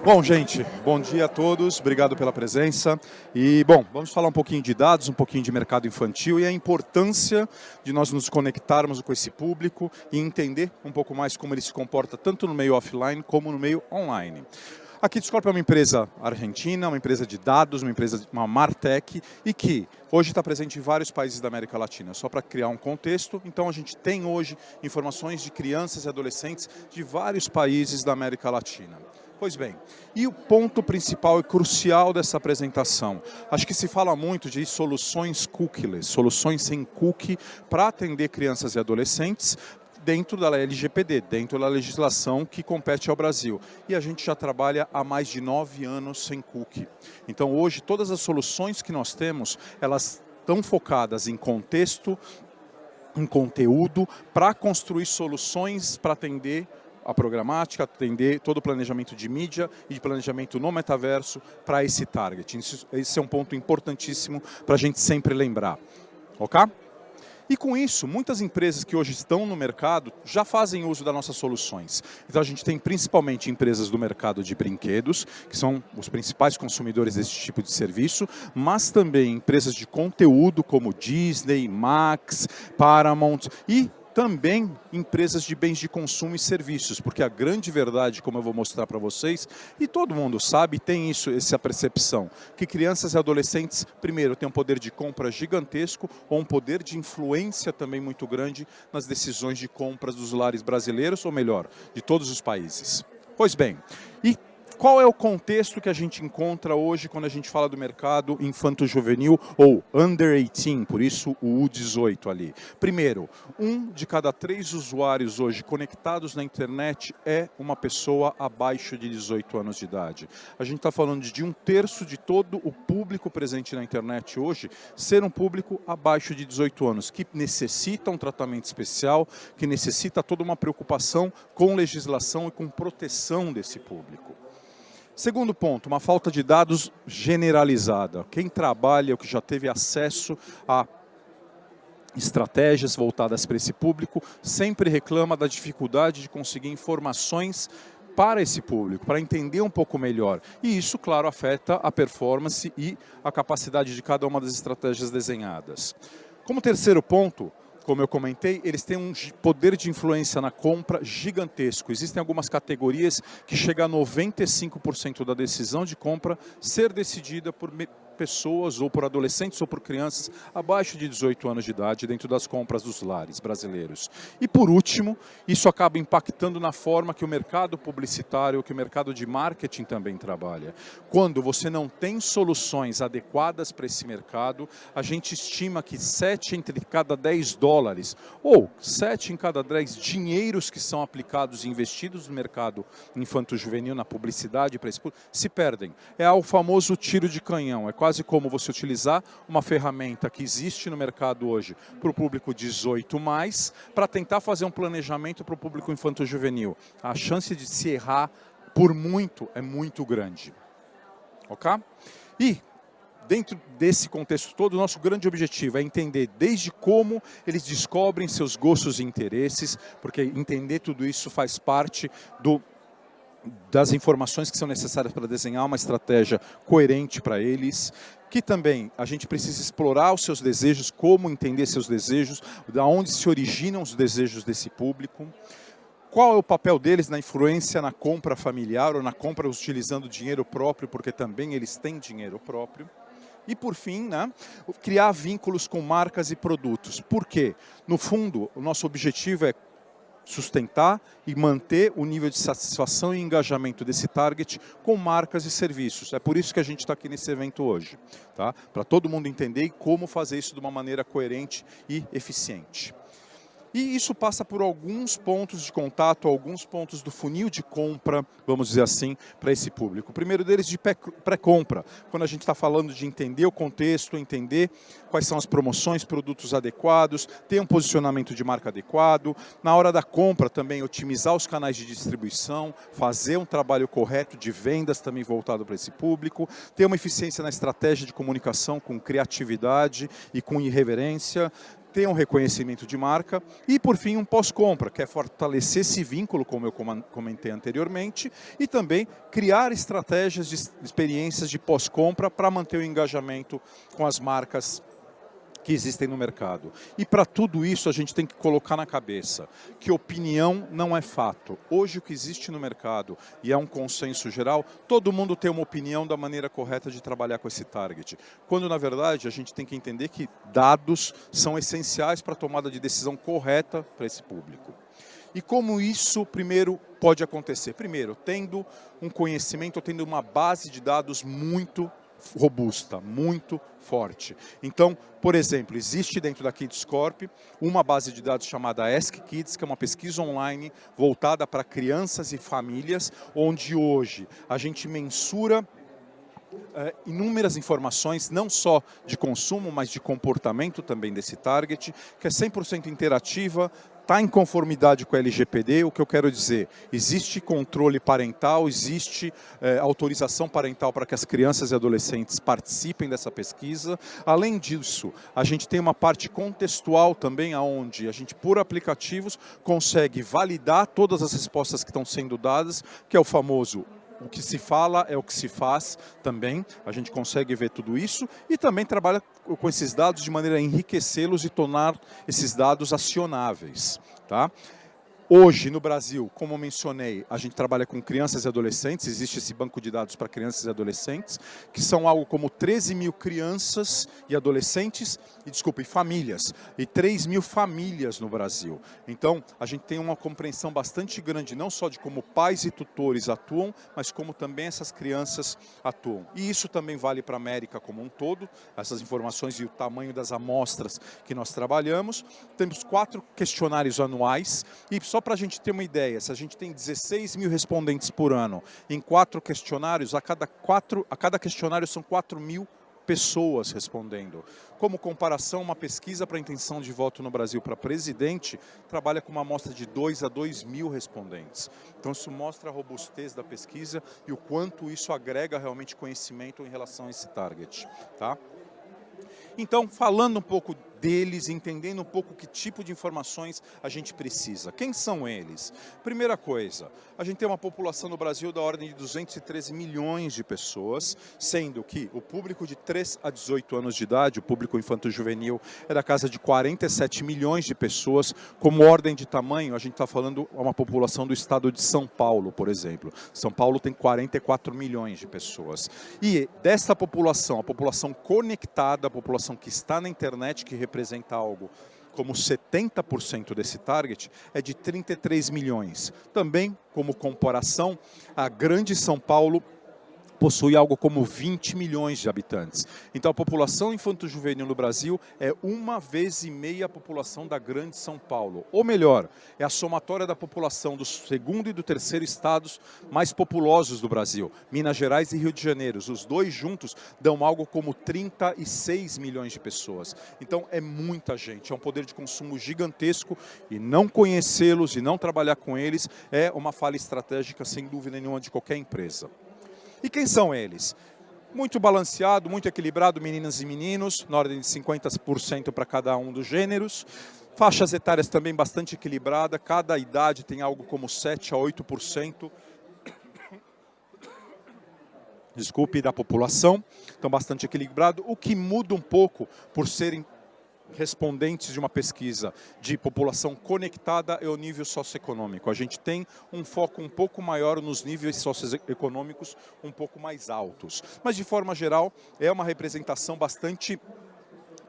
Bom, gente, bom dia a todos, obrigado pela presença. E, bom, vamos falar um pouquinho de dados, um pouquinho de mercado infantil e a importância de nós nos conectarmos com esse público e entender um pouco mais como ele se comporta tanto no meio offline como no meio online. A Kidscorp é uma empresa argentina, uma empresa de dados, uma Martech e que hoje está presente em vários países da América Latina. Só para criar um contexto, então a gente tem hoje informações de crianças e adolescentes de vários países da América Latina. Pois bem, e o ponto principal e crucial dessa apresentação? Acho que se fala muito de soluções cookieless, soluções sem cookie para atender crianças e adolescentes, dentro da LGPD, dentro da legislação que compete ao Brasil. E a gente já trabalha há mais de 9 anos sem cookie. Então hoje todas as soluções que nós temos, elas estão focadas em contexto, em conteúdo, para construir soluções para atender a programática, atender todo o planejamento de mídia e de planejamento no metaverso para esse target. Esse é um ponto importantíssimo para a gente sempre lembrar. Ok? E com isso, muitas empresas que hoje estão no mercado já fazem uso das nossas soluções. Então a gente tem principalmente empresas do mercado de brinquedos, que são os principais consumidores desse tipo de serviço, mas também empresas de conteúdo como Disney, Max, Paramount e também empresas de bens de consumo e serviços, porque a grande verdade, como eu vou mostrar para vocês, e todo mundo sabe, tem essa percepção, que crianças e adolescentes, primeiro, têm um poder de compra gigantesco ou um poder de influência também muito grande nas decisões de compras dos lares brasileiros, ou melhor, de todos os países. Pois bem, e qual é o contexto que a gente encontra hoje quando a gente fala do mercado infanto-juvenil ou under 18, por isso o U18 ali? Primeiro, 1 de cada 3 usuários hoje conectados na internet é uma pessoa abaixo de 18 anos de idade. A gente está falando de 1/3 de todo o público presente na internet hoje ser um público abaixo de 18 anos, que necessita um tratamento especial, que necessita toda uma preocupação com legislação e com proteção desse público. Segundo ponto, uma falta de dados generalizada. Quem trabalha ou que já teve acesso a estratégias voltadas para esse público sempre reclama da dificuldade de conseguir informações para esse público, para entender um pouco melhor. E isso, claro, afeta a performance e a capacidade de cada uma das estratégias desenhadas. Como terceiro ponto, como eu comentei, eles têm um poder de influência na compra gigantesco. Existem algumas categorias que chegam a 95% da decisão de compra ser decidida por pessoas, ou por adolescentes, ou por crianças abaixo de 18 anos de idade dentro das compras dos lares brasileiros. E por último, isso acaba impactando na forma que o mercado publicitário, que o mercado de marketing também trabalha. Quando você não tem soluções adequadas para esse mercado, a gente estima que 7 entre cada 10 dólares, ou 7 em cada 10 dinheiros que são aplicados e investidos no mercado infanto-juvenil, na publicidade, para esse público, se perdem. É o famoso tiro de canhão, é quase como você utilizar uma ferramenta que existe no mercado hoje para o público 18+, para tentar fazer um planejamento para o público infanto-juvenil. A chance de se errar por muito é muito grande. Ok? E dentro desse contexto todo, o nosso grande objetivo é entender desde como eles descobrem seus gostos e interesses, porque entender tudo isso faz parte das informações que são necessárias para desenhar uma estratégia coerente para eles, que também a gente precisa explorar os seus desejos, como entender seus desejos, de onde se originam os desejos desse público, qual é o papel deles na influência na compra familiar ou na compra utilizando dinheiro próprio, porque também eles têm dinheiro próprio. E, por fim, né, criar vínculos com marcas e produtos. Por quê? No fundo, o nosso objetivo é sustentar e manter o nível de satisfação e engajamento desse target com marcas e serviços. É por isso que a gente está aqui nesse evento hoje, tá? Para todo mundo entender como fazer isso de uma maneira coerente e eficiente. E isso passa por alguns pontos de contato, alguns pontos do funil de compra, vamos dizer assim, para esse público. O primeiro deles de pré-compra, quando a gente está falando de entender o contexto, entender quais são as promoções, produtos adequados, ter um posicionamento de marca adequado. Na hora da compra também otimizar os canais de distribuição, fazer um trabalho correto de vendas também voltado para esse público, ter uma eficiência na estratégia de comunicação com criatividade e com irreverência, ter um reconhecimento de marca e, por fim, um pós-compra, que é fortalecer esse vínculo, como eu comentei anteriormente, e também criar estratégias de experiências de pós-compra para manter o engajamento com as marcas que existem no mercado. E para tudo isso a gente tem que colocar na cabeça que opinião não é fato. Hoje o que existe no mercado, e é um consenso geral, todo mundo tem uma opinião da maneira correta de trabalhar com esse target. Quando na verdade a gente tem que entender que dados são essenciais para a tomada de decisão correta para esse público. E como isso, primeiro, pode acontecer? Primeiro, tendo um conhecimento, tendo uma base de dados muito robusta, muito forte. Então, por exemplo, existe dentro da Kids Corp uma base de dados chamada Ask Kids, que é uma pesquisa online voltada para crianças e famílias, onde hoje a gente mensura inúmeras informações, não só de consumo, mas de comportamento também desse target, que é 100% interativa, está em conformidade com a LGPD. O que eu quero dizer, existe controle parental, existe autorização parental para que as crianças e adolescentes participem dessa pesquisa. Além disso, a gente tem uma parte contextual também, onde a gente, por aplicativos, consegue validar todas as respostas que estão sendo dadas, que é o famoso o que se fala é o que se faz também, a gente consegue ver tudo isso e também trabalha com esses dados de maneira a enriquecê-los e tornar esses dados acionáveis, tá? Hoje, no Brasil, como eu mencionei, a gente trabalha com crianças e adolescentes, existe esse banco de dados para crianças e adolescentes, que são algo como 13 mil crianças e adolescentes, e famílias, e 3 mil famílias no Brasil. Então, a gente tem uma compreensão bastante grande, não só de como pais e tutores atuam, mas como também essas crianças atuam. E isso também vale para a América como um todo, essas informações e o tamanho das amostras que nós trabalhamos. Temos 4 questionários anuais, e só para a gente ter uma ideia, se a gente tem 16 mil respondentes por ano em 4 questionários, a cada questionário são 4 mil pessoas respondendo. Como comparação, uma pesquisa para intenção de voto no Brasil para presidente trabalha com uma amostra de 2 a 2 mil respondentes. Então isso mostra a robustez da pesquisa e o quanto isso agrega realmente conhecimento em relação a esse target, tá? Então, falando um pouco deles, entendendo um pouco que tipo de informações a gente precisa. Quem são eles? Primeira coisa, a gente tem uma população no Brasil da ordem de 213 milhões de pessoas, sendo que o público de 3 a 18 anos de idade, o público infanto-juvenil, é da casa de 47 milhões de pessoas. Como ordem de tamanho, a gente está falando uma população do estado de São Paulo, por exemplo. São Paulo tem 44 milhões de pessoas. E dessa população, a população conectada, a população que está na internet, que representa algo como 70% desse target, é de 33 milhões. Também, como comparação, a grande São Paulo possui algo como 20 milhões de habitantes. Então a população infanto-juvenil no Brasil é 1,5 vezes a população da grande São Paulo. Ou melhor, é a somatória da população do segundo e do terceiro estados mais populosos do Brasil, Minas Gerais e Rio de Janeiro. Os dois juntos dão algo como 36 milhões de pessoas. Então é muita gente, é um poder de consumo gigantesco e não conhecê-los e não trabalhar com eles é uma falha estratégica sem dúvida nenhuma de qualquer empresa. E quem são eles? Muito balanceado, muito equilibrado, meninas e meninos, na ordem de 50% para cada um dos gêneros. Faixas etárias também bastante equilibrada, cada idade tem algo como 7 a 8%. Da população, então bastante equilibrado. O que muda um pouco por serem respondentes de uma pesquisa de população conectada é o nível socioeconômico. A gente tem um foco um pouco maior nos níveis socioeconômicos um pouco mais altos. Mas, de forma geral, é uma representação bastante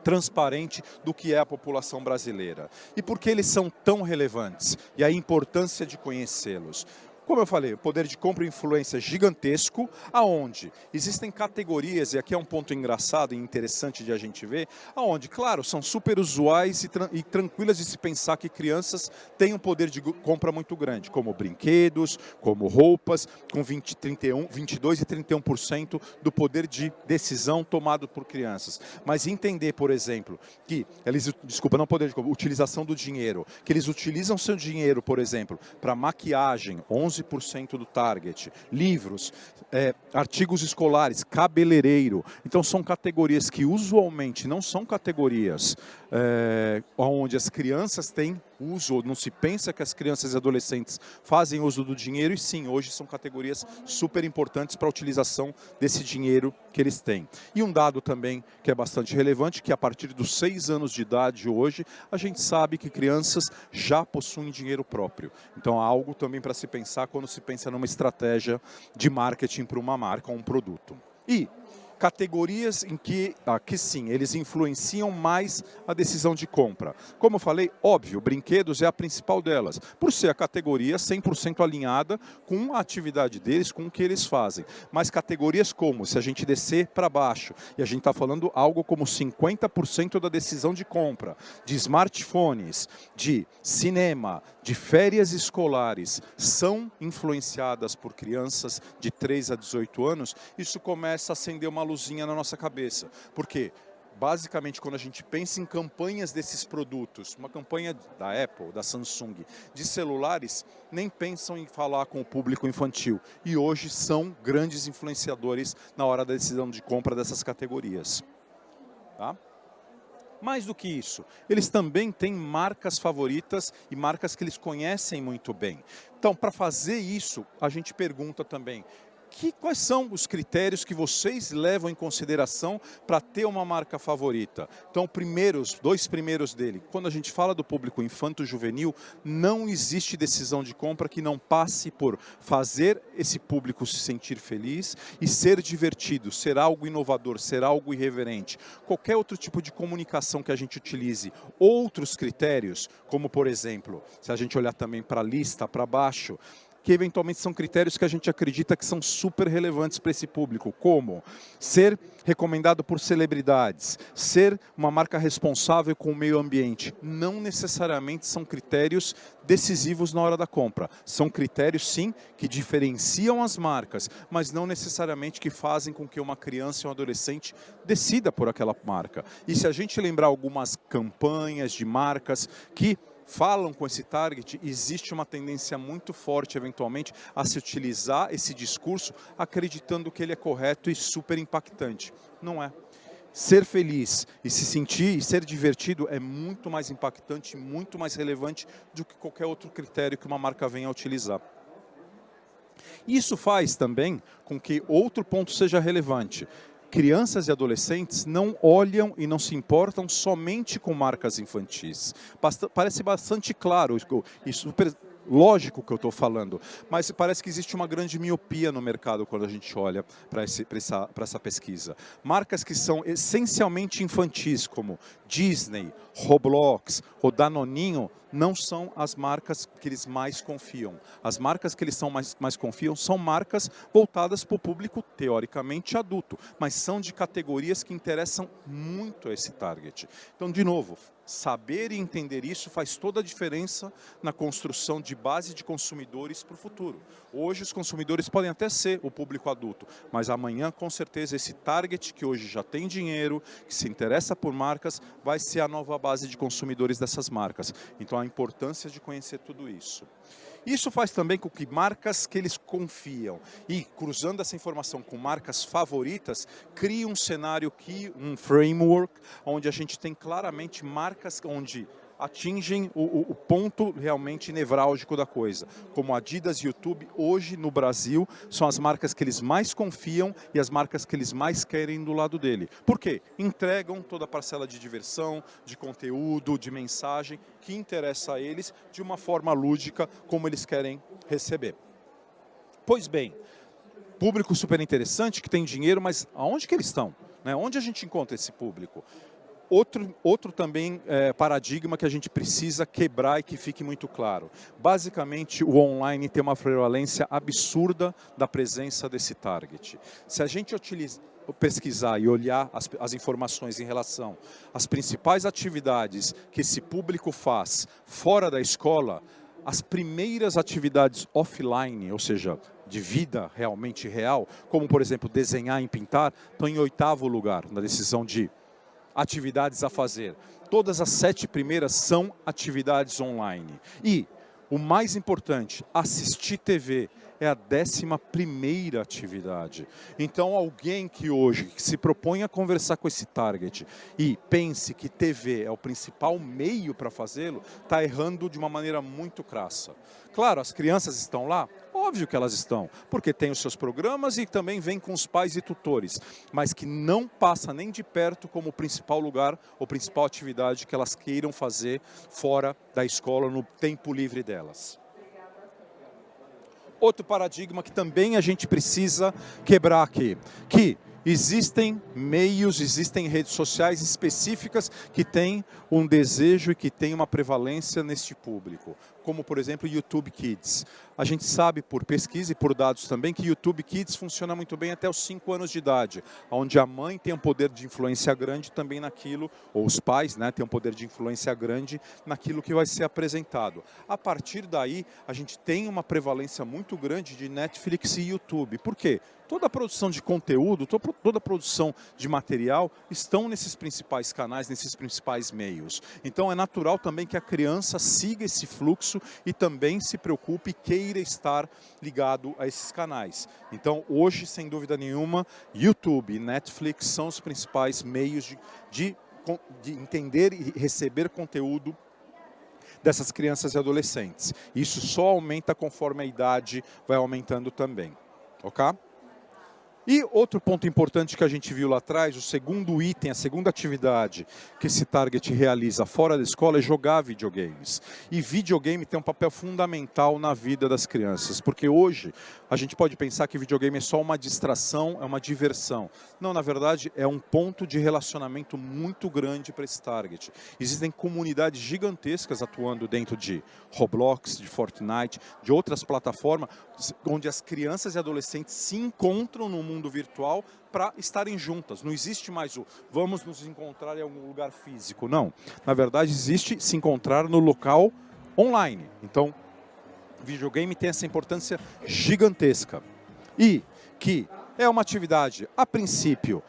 transparente do que é a população brasileira. E por que eles são tão relevantes? E a importância de conhecê-los. Como eu falei, o poder de compra e influência é gigantesco, aonde existem categorias, e aqui é um ponto engraçado e interessante de a gente ver, aonde, claro, são super usuais e tranquilas de se pensar que crianças têm um poder de compra muito grande, como brinquedos, como roupas, com 22 e 31% do poder de decisão tomado por crianças. Mas entender, por exemplo, que eles, não poder de compra, utilização do dinheiro, que eles utilizam seu dinheiro, por exemplo, para maquiagem, 11 11% do target. Livros, artigos escolares, cabeleireiro. Então são categorias que usualmente não são categorias onde as crianças têm uso, não se pensa que as crianças e adolescentes fazem uso do dinheiro, e sim, hoje são categorias super importantes para a utilização desse dinheiro que eles têm. E um dado também que é bastante relevante, que a partir dos 6 anos de idade hoje, a gente sabe que crianças já possuem dinheiro próprio. Então há algo também para se pensar quando se pensa numa estratégia de marketing para uma marca ou um produto. E categorias em que sim, eles influenciam mais a decisão de compra. Como eu falei, óbvio, brinquedos é a principal delas, por ser a categoria 100% alinhada com a atividade deles, com o que eles fazem. Mas categorias como, se a gente descer para baixo, e a gente está falando algo como 50% da decisão de compra, de smartphones, de cinema, de férias escolares, são influenciadas por crianças de 3 a 18 anos, isso começa a acender uma luzinha na nossa cabeça. Por quê? Basicamente, quando a gente pensa em campanhas desses produtos, uma campanha da Apple, da Samsung, de celulares, nem pensam em falar com o público infantil. E hoje são grandes influenciadores na hora da decisão de compra dessas categorias. Tá? Mais do que isso, eles também têm marcas favoritas e marcas que eles conhecem muito bem. Então, para fazer isso, a gente pergunta também: quais são os critérios que vocês levam em consideração para ter uma marca favorita? Então, os 2 primeiros dele. Quando a gente fala do público infanto-juvenil, não existe decisão de compra que não passe por fazer esse público se sentir feliz e ser divertido, ser algo inovador, ser algo irreverente. Qualquer outro tipo de comunicação que a gente utilize, outros critérios, como por exemplo, se a gente olhar também para a lista, para baixo, que eventualmente são critérios que a gente acredita que são super relevantes para esse público, como ser recomendado por celebridades, ser uma marca responsável com o meio ambiente. Não necessariamente são critérios decisivos na hora da compra. São critérios, sim, que diferenciam as marcas, mas não necessariamente que fazem com que uma criança ou um adolescente decida por aquela marca. E se a gente lembrar algumas campanhas de marcas que falam com esse target, existe uma tendência muito forte, eventualmente, a se utilizar esse discurso acreditando que ele é correto e super impactante. Não é. Ser feliz e se sentir e ser divertido é muito mais impactante, muito mais relevante do que qualquer outro critério que uma marca venha a utilizar. Isso faz também com que outro ponto seja relevante. Crianças e adolescentes não olham e não se importam somente com marcas infantis. Parece bastante claro e super lógico o que eu estou falando, mas parece que existe uma grande miopia no mercado quando a gente olha para essa pesquisa. Marcas que são essencialmente infantis, como Disney, Roblox ou Danoninho, não são as marcas que eles mais confiam. As marcas que eles mais confiam são marcas voltadas para o público teoricamente adulto, mas são de categorias que interessam muito a esse target. Então, de novo, saber e entender isso faz toda a diferença na construção de base de consumidores para o futuro. Hoje os consumidores podem até ser o público adulto, mas amanhã com certeza esse target que hoje já tem dinheiro, que se interessa por marcas, vai ser a nova base de consumidores dessas marcas. Então a importância de conhecer tudo isso. Isso faz também com que marcas que eles confiam e cruzando essa informação com marcas favoritas, crie um cenário, um framework, onde a gente tem claramente marcas onde atingem o ponto realmente nevrálgico da coisa. Como Adidas e YouTube, hoje no Brasil, são as marcas que eles mais confiam e as marcas que eles mais querem do lado dele. Por quê? Entregam toda a parcela de diversão, de conteúdo, de mensagem, que interessa a eles de uma forma lúdica, como eles querem receber. Pois bem, público super interessante, que tem dinheiro, mas aonde que eles estão? Onde a gente encontra esse público? Outro também paradigma que a gente precisa quebrar e que fique muito claro. Basicamente, o online tem uma prevalência absurda da presença desse target. Se a gente pesquisar e olhar as informações em relação às principais atividades que esse público faz fora da escola, as primeiras atividades offline, ou seja, de vida realmente real, como por exemplo desenhar e pintar, estão em 8º lugar na decisão de atividades a fazer. Todas as 7 primeiras são atividades online. E O mais importante, assistir TV é a 11ª atividade. Então, alguém que hoje se propõe a conversar com esse target e pense que TV é o principal meio para fazê-lo, está errando de uma maneira muito crassa. Claro, as crianças estão lá? Óbvio que elas estão, porque tem os seus programas e também vem com os pais e tutores, mas que não passa nem de perto como o principal lugar ou principal atividade que elas queiram fazer fora da escola, no tempo livre delas. Outro paradigma que também a gente precisa quebrar aqui, que existem meios, existem redes sociais específicas que têm um desejo e que têm uma prevalência neste público, como por exemplo o YouTube Kids. A gente sabe por pesquisa e por dados também que YouTube Kids funciona muito bem até os 5 anos de idade, onde a mãe tem um poder de influência grande também naquilo, ou os pais, né, têm um poder de influência grande naquilo que vai ser apresentado. A partir daí, a gente tem uma prevalência muito grande de Netflix e YouTube. Por quê? Toda a produção de conteúdo, toda a produção de material estão nesses principais canais, nesses principais meios. Então é natural também que a criança siga esse fluxo e também se preocupe e queira estar ligado a esses canais. Então hoje, sem dúvida nenhuma, YouTube e Netflix são os principais meios de entender e receber conteúdo dessas crianças e adolescentes. Isso só aumenta conforme a idade vai aumentando também. Ok? E outro ponto importante que a gente viu lá atrás, o segundo item, a segunda atividade que esse target realiza fora da escola é jogar videogames. E videogame tem um papel fundamental na vida das crianças, porque hoje a gente pode pensar que videogame é só uma distração, é uma diversão. Não, na verdade é um ponto de relacionamento muito grande para esse target. Existem comunidades gigantescas atuando dentro de Roblox, de Fortnite, de outras plataformas, onde as crianças e adolescentes se encontram no mundo virtual para estarem juntas. Não existe mais o vamos nos encontrar em algum lugar físico, não. Na verdade, existe se encontrar no local online. Então, videogame tem essa importância gigantesca. E que é uma atividade, a princípio,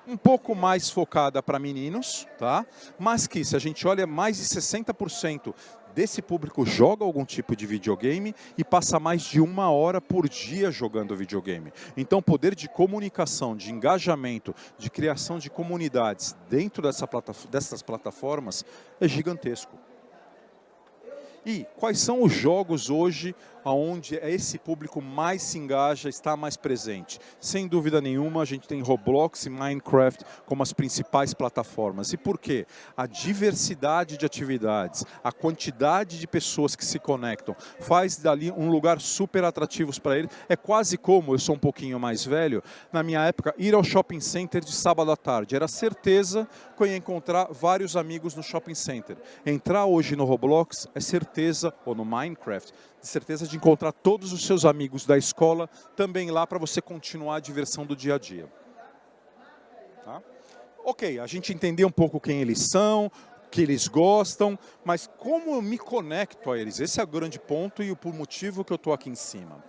um pouco mais focada para meninos, tá? Mas que, se a gente olha, mais de 60% desse público joga algum tipo de videogame e passa mais de 1 hora por dia jogando videogame. Então, o poder de comunicação, de engajamento, de criação de comunidades dentro dessas plataformas é gigantesco. E quais são os jogos hoje onde esse público mais se engaja, está mais presente? Sem dúvida nenhuma, a gente tem Roblox e Minecraft como as principais plataformas. E por quê? A diversidade de atividades, a quantidade de pessoas que se conectam, faz dali um lugar super atrativo para eles. É quase como, eu sou um pouquinho mais velho, na minha época, ir ao shopping center de sábado à tarde. Era certeza que eu ia encontrar vários amigos no shopping center. Entrar hoje no Roblox é certeza, ou no Minecraft, de certeza de encontrar todos os seus amigos da escola também lá para você continuar a diversão do dia a dia. Tá? Ok, a gente entendeu um pouco quem eles são, o que eles gostam, mas como eu me conecto a eles? Esse é o grande ponto e o motivo que eu estou aqui em cima.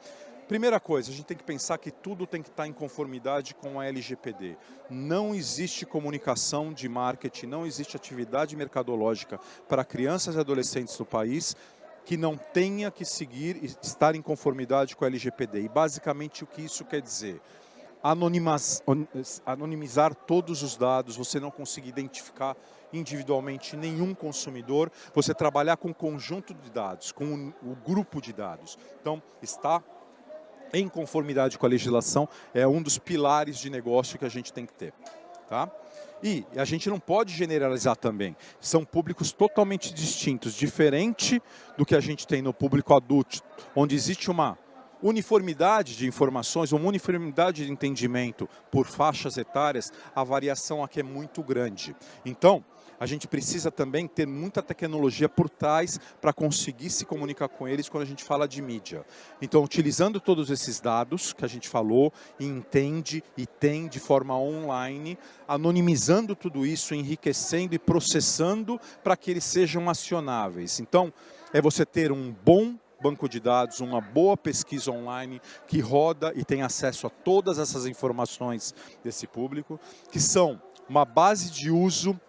Primeira coisa, a gente tem que pensar que tudo tem que estar em conformidade com a LGPD. Não existe comunicação de marketing, não existe atividade mercadológica para crianças e adolescentes no país que não tenha que seguir e estar em conformidade com a LGPD. E basicamente o que isso quer dizer? Anonimizar todos os dados, você não conseguir identificar individualmente nenhum consumidor, você trabalhar com um conjunto de dados, com o grupo de dados. Então, está em conformidade com a legislação é um dos pilares de negócio que a gente tem que ter. Tá? E a gente não pode generalizar também. São públicos totalmente distintos, diferente do que a gente tem no público adulto, onde existe uma uniformidade de informações, uma uniformidade de entendimento por faixas etárias, a variação aqui é muito grande. Então, a gente precisa também ter muita tecnologia por trás para conseguir se comunicar com eles quando a gente fala de mídia. Então, utilizando todos esses dados que a gente falou, e entende e tem de forma online, anonimizando tudo isso, enriquecendo e processando para que eles sejam acionáveis. Então, é você ter um bom banco de dados, uma boa pesquisa online que roda e tem acesso a todas essas informações desse público, que são uma base de uso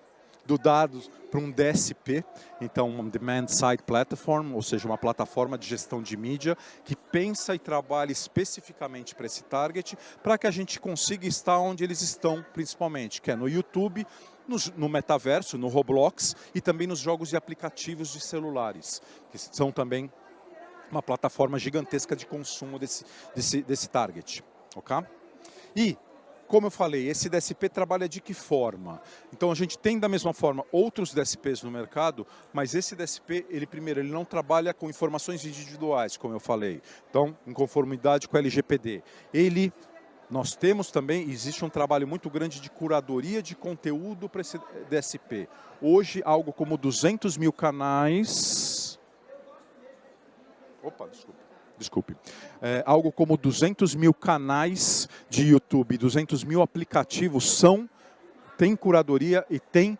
do dado para um DSP, então um Demand Side Platform, ou seja, uma plataforma de gestão de mídia que pensa e trabalha especificamente para esse target, para que a gente consiga estar onde eles estão principalmente, que é no YouTube, no metaverso, no Roblox e também nos jogos e aplicativos de celulares, que são também uma plataforma gigantesca de consumo desse target. Okay? E, como eu falei, esse DSP trabalha de que forma? Então a gente tem da mesma forma outros DSPs no mercado, mas esse DSP, ele não trabalha com informações individuais, como eu falei. Então, em conformidade com a LGPD. Nós temos também, existe um trabalho muito grande de curadoria de conteúdo para esse DSP. Hoje, algo como 200 mil canais... Opa, desculpe. Algo como 200 mil canais de YouTube, 200 mil aplicativos tem curadoria e tem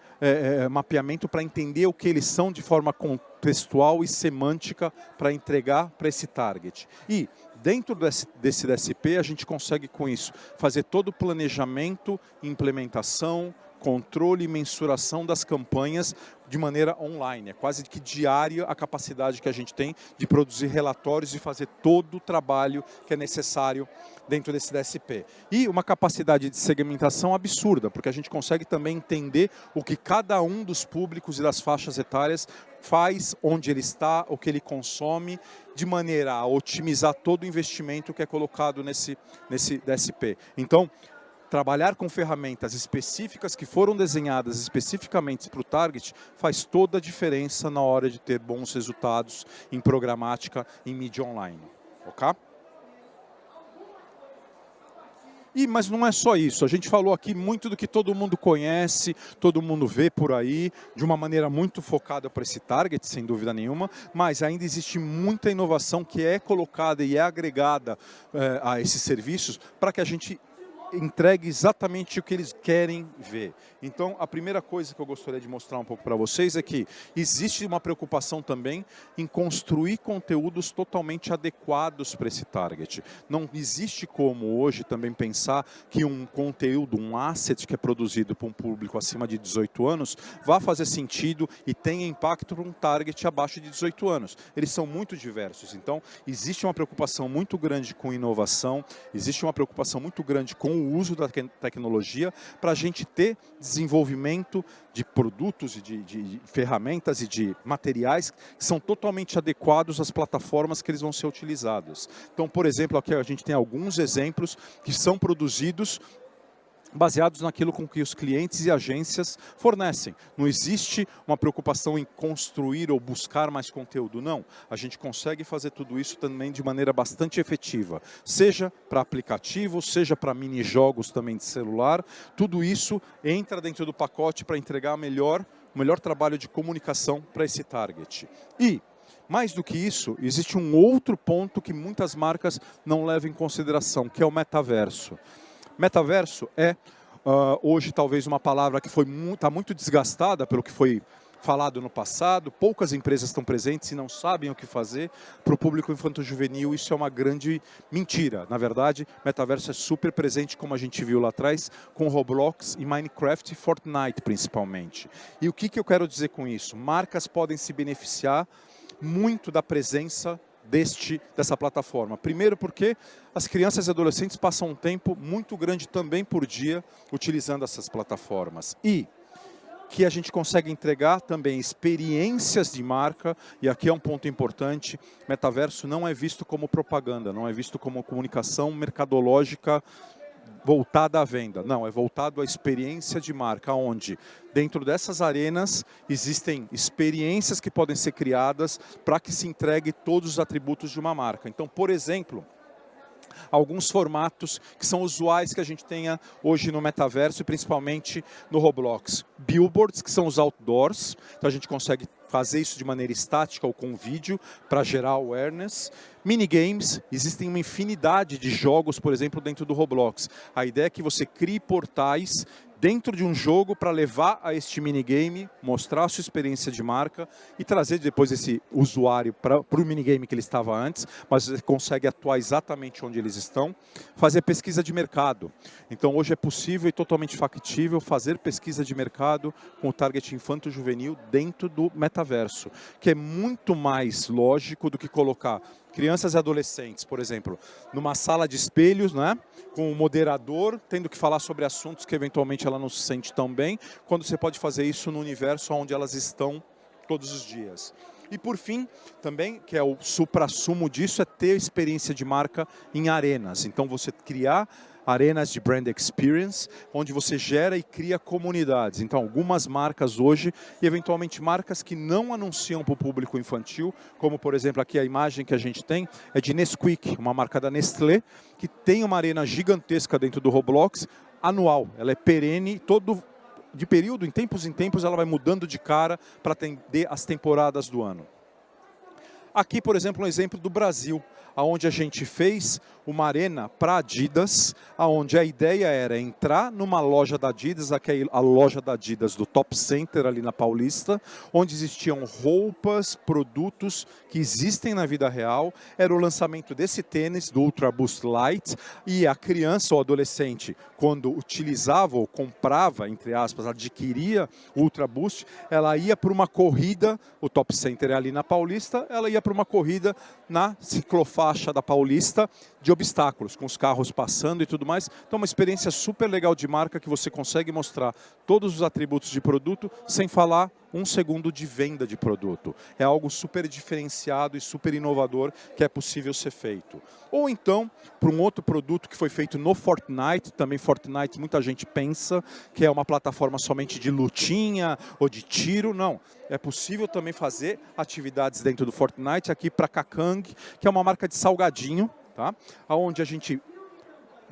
mapeamento para entender o que eles são de forma contextual e semântica para entregar para esse target. E dentro desse DSP a gente consegue com isso fazer todo o planejamento, implementação, controle e mensuração das campanhas de maneira online. É quase que diária a capacidade que a gente tem de produzir relatórios e fazer todo o trabalho que é necessário dentro desse DSP. E uma capacidade de segmentação absurda, porque a gente consegue também entender o que cada um dos públicos e das faixas etárias faz, onde ele está, o que ele consome, de maneira a otimizar todo o investimento que é colocado nesse DSP. Então, trabalhar com ferramentas específicas que foram desenhadas especificamente para o target faz toda a diferença na hora de ter bons resultados em programática, em mídia online. Ok? Mas não é só isso, a gente falou aqui muito do que todo mundo conhece, todo mundo vê por aí, de uma maneira muito focada para esse target, sem dúvida nenhuma, mas ainda existe muita inovação que é colocada e é agregada a esses serviços para que a gente entregue exatamente o que eles querem ver. Então, a primeira coisa que eu gostaria de mostrar um pouco para vocês é que existe uma preocupação também em construir conteúdos totalmente adequados para esse target. Não existe como hoje também pensar que um conteúdo, um asset que é produzido para um público acima de 18 anos vá fazer sentido e tenha impacto para um target abaixo de 18 anos. Eles são muito diversos. Então, existe uma preocupação muito grande com inovação, existe uma preocupação muito grande com o uso da tecnologia para a gente ter desenvolvimento de produtos e de ferramentas e de materiais que são totalmente adequados às plataformas que eles vão ser utilizados. Então, por exemplo, aqui a gente tem alguns exemplos que são produzidos baseados naquilo com que os clientes e agências fornecem. Não existe uma preocupação em construir ou buscar mais conteúdo, não. A gente consegue fazer tudo isso também de maneira bastante efetiva. Seja para aplicativos, seja para mini-jogos também de celular, tudo isso entra dentro do pacote para entregar o melhor trabalho de comunicação para esse target. E, mais do que isso, existe um outro ponto que muitas marcas não levam em consideração, que é o metaverso. Metaverso é, hoje, talvez uma palavra que está muito desgastada pelo que foi falado no passado. Poucas empresas estão presentes e não sabem o que fazer. Para o público infanto-juvenil, isso é uma grande mentira. Na verdade, metaverso é super presente, como a gente viu lá atrás, com Roblox e Minecraft e Fortnite, principalmente. E o que eu quero dizer com isso? Marcas podem se beneficiar muito da presença dessa plataforma. Primeiro porque as crianças e adolescentes passam um tempo muito grande também por dia utilizando essas plataformas. E que a gente consegue entregar também experiências de marca, e aqui é um ponto importante, metaverso não é visto como propaganda, não é visto como comunicação mercadológica voltada à venda. Não, é voltado à experiência de marca, onde dentro dessas arenas existem experiências que podem ser criadas para que se entregue todos os atributos de uma marca. Então, por exemplo, alguns formatos que são usuais que a gente tenha hoje no metaverso e principalmente no Roblox. Billboards, que são os outdoors, então a gente consegue fazer isso de maneira estática ou com vídeo para gerar awareness. Minigames, existem uma infinidade de jogos, por exemplo, dentro do Roblox. A ideia é que você crie portais dentro de um jogo para levar a este minigame, mostrar a sua experiência de marca e trazer depois esse usuário para o minigame que ele estava antes, mas você consegue atuar exatamente onde eles estão, fazer pesquisa de mercado. Então hoje é possível e totalmente factível fazer pesquisa de mercado com o target infanto-juvenil dentro do metaverso, que é muito mais lógico do que colocar crianças e adolescentes, por exemplo, numa sala de espelhos, né, com um moderador, tendo que falar sobre assuntos que eventualmente ela não se sente tão bem, quando você pode fazer isso no universo onde elas estão todos os dias. E por fim, também, que é o suprassumo disso, é ter experiência de marca em arenas. Então você criar arenas de brand experience, onde você gera e cria comunidades. Então, algumas marcas hoje, e eventualmente marcas que não anunciam para o público infantil, como por exemplo aqui a imagem que a gente tem, é de Nesquik, uma marca da Nestlé, que tem uma arena gigantesca dentro do Roblox, anual. Ela é perene, todo de período, em tempos ela vai mudando de cara para atender as temporadas do ano. Aqui, por exemplo, um exemplo do Brasil, onde a gente fez uma arena para Adidas, onde a ideia era entrar numa loja da Adidas, aqui é a loja da Adidas do Top Center ali na Paulista, onde existiam roupas, produtos que existem na vida real. Era o lançamento desse tênis, do Ultra Boost Light, e a criança ou adolescente, quando utilizava ou comprava, entre aspas, adquiria o Ultra Boost, ela ia para uma corrida, o Top Center é ali na Paulista, ela ia para uma corrida na ciclofaixa da Paulista de obstáculos, com os carros passando e tudo mais. Então, uma experiência super legal de marca que você consegue mostrar todos os atributos de produto sem falar um segundo de venda de produto. É algo super diferenciado e super inovador que é possível ser feito. Ou então, para um outro produto que foi feito no Fortnite, também Fortnite muita gente pensa que é uma plataforma somente de lutinha ou de tiro, não. É possível também fazer atividades dentro do Fortnite, aqui para Kakang, que é uma marca de salgadinho, tá? Onde a gente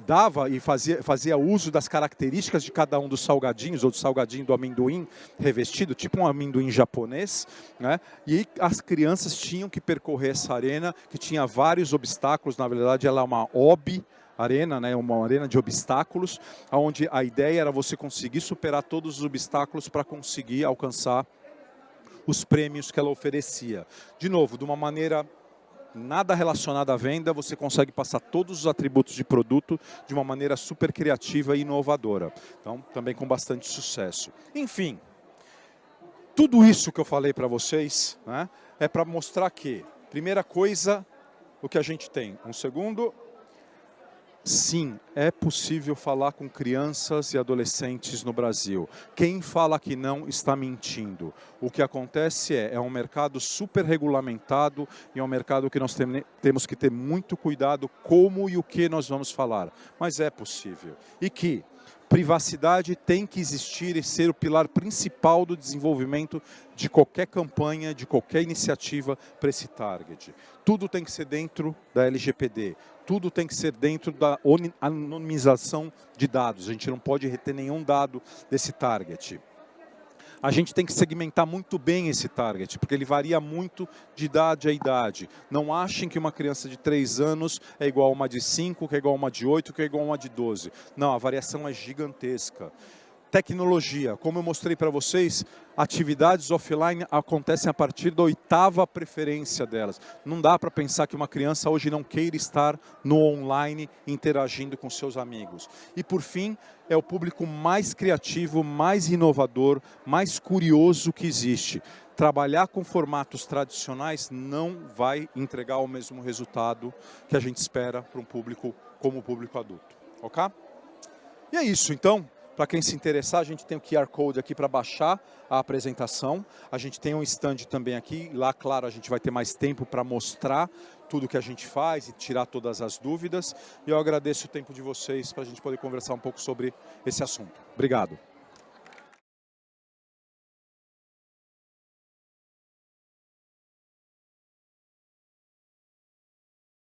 dava e fazia uso das características de cada um dos salgadinhos, ou do salgadinho do amendoim revestido, tipo um amendoim japonês, né? E as crianças tinham que percorrer essa arena, que tinha vários obstáculos, na verdade ela é uma arena, né, uma arena de obstáculos, onde a ideia era você conseguir superar todos os obstáculos para conseguir alcançar os prêmios que ela oferecia. De novo, de uma maneira nada relacionada à venda, você consegue passar todos os atributos de produto de uma maneira super criativa e inovadora. Então, também com bastante sucesso. Enfim, tudo isso que eu falei para vocês, né, é para mostrar que, primeira coisa, o que a gente tem. Um segundo. Sim, é possível falar com crianças e adolescentes no Brasil. Quem fala que não está mentindo. O que acontece é um mercado super regulamentado e é um mercado que nós temos que ter muito cuidado como e o que nós vamos falar. Mas é possível. E que privacidade tem que existir e ser o pilar principal do desenvolvimento de qualquer campanha, de qualquer iniciativa para esse target. Tudo tem que ser dentro da LGPD, tudo tem que ser dentro da anonimização de dados. A gente não pode reter nenhum dado desse target. A gente tem que segmentar muito bem esse target, porque ele varia muito de idade a idade. Não achem que uma criança de 3 anos é igual a uma de 5, que é igual a uma de 8, que é igual a uma de 12. Não, a variação é gigantesca. Tecnologia, como eu mostrei para vocês, atividades offline acontecem a partir da 8ª preferência delas. Não dá para pensar que uma criança hoje não queira estar no online interagindo com seus amigos. E por fim, é o público mais criativo, mais inovador, mais curioso que existe. Trabalhar com formatos tradicionais não vai entregar o mesmo resultado que a gente espera para um público como o público adulto. Ok? E é isso, então. Para quem se interessar, a gente tem o QR Code aqui para baixar a apresentação. A gente tem um stand também aqui. Lá, claro, a gente vai ter mais tempo para mostrar tudo que a gente faz e tirar todas as dúvidas. E eu agradeço o tempo de vocês para a gente poder conversar um pouco sobre esse assunto. Obrigado.